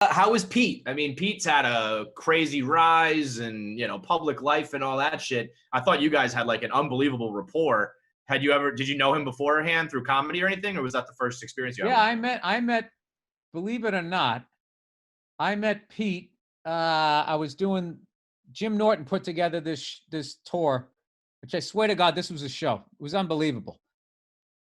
How is Pete? I mean, Pete's had a crazy rise and, public life and all that shit. I thought you guys had like an unbelievable rapport. Did you know him beforehand through comedy or anything? Or was that the first experience you had? Yeah, I met, believe it or not, I met Pete. I was doing, Jim Norton put together this tour, which I swear to God, this was a show. It was unbelievable.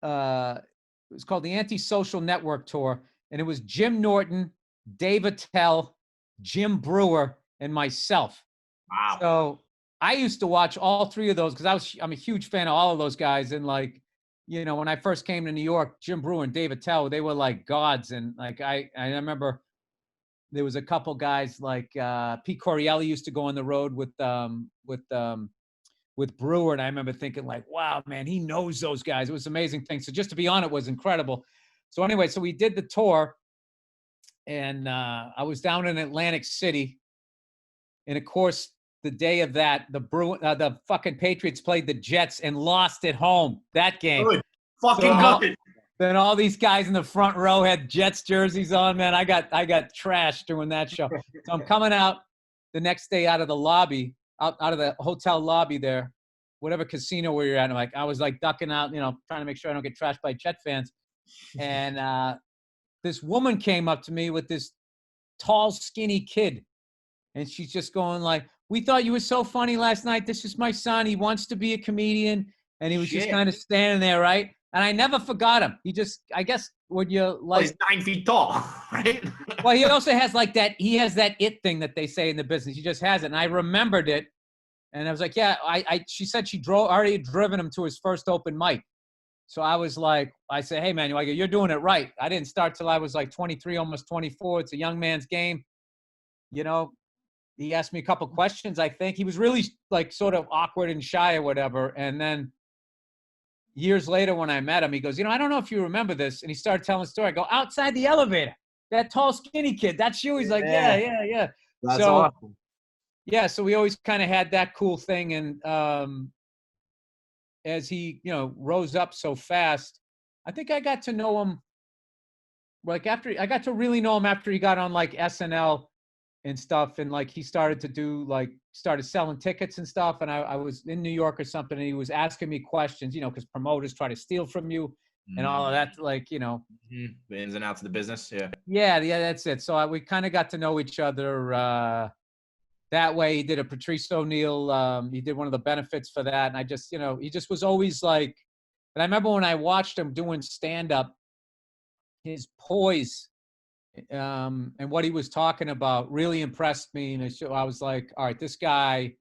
It was called the Antisocial Network Tour. And it was Jim Norton, Dave Attell, Jim Brewer, and myself. Wow. So I used to watch all three of those because I'm a huge fan of all of those guys. And like, when I first came to New York, Jim Brewer and Dave Attell, they were like gods. And like I remember there was a couple guys like Pete Corielli used to go on the road with Brewer, and I remember thinking like, wow, man, he knows those guys. It was an amazing thing. So just to be on it was incredible. So anyway, so we did the tour, and I was down in Atlantic City, and of course, the day of that, the fucking Patriots played the Jets and lost at home that game. Good. Fucking good. Then all these guys in the front row had Jets jerseys on, man. I got trashed during that show. So I'm coming out the next day out of the lobby, out of the hotel lobby there, whatever casino where you're at. And I was like ducking out, trying to make sure I don't get trashed by Jet fans. And this woman came up to me with this tall, skinny kid. And she's just going like, we thought you were so funny last night. This is my son. He wants to be a comedian. And he was just kind of standing there, right? And I never forgot him. He just, I guess, when you like, he's 9 feet tall, right? Well, he also has like that. He has that it thing that they say in the business. He just has it, and I remembered it. And I was like, yeah. She said she already driven him to his first open mic. So I was like, I said, hey man, you're doing it right. I didn't start till I was like 23, almost 24. It's a young man's game. He asked me a couple questions. I think he was really like sort of awkward and shy or whatever, and then years later when I met him, he goes, I don't know if you remember this. And he started telling the story. I go, outside the elevator, that tall, skinny kid, that's you. He's like, yeah. That's awesome. Yeah, so we always kind of had that cool thing. And as he, rose up so fast, I think I got to know him, like I got to really know him after he got on like SNL and stuff. And like he started selling tickets and stuff. And I was in New York or something, and he was asking me questions, because promoters try to steal from you and all of that, like, the ins and outs of the business. Yeah, that's it. So we kind of got to know each other that way. He did a Patrice O'Neill. He did one of the benefits for that. And I just, he just was always like, and I remember when I watched him doing stand-up, his poise and what he was talking about really impressed me. And I was like, all right, this guy,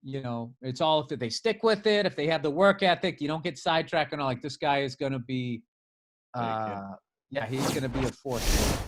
it's all if they stick with it, if they have the work ethic, you don't get sidetracked and all. Like, this guy is going to be, he's going to be a force.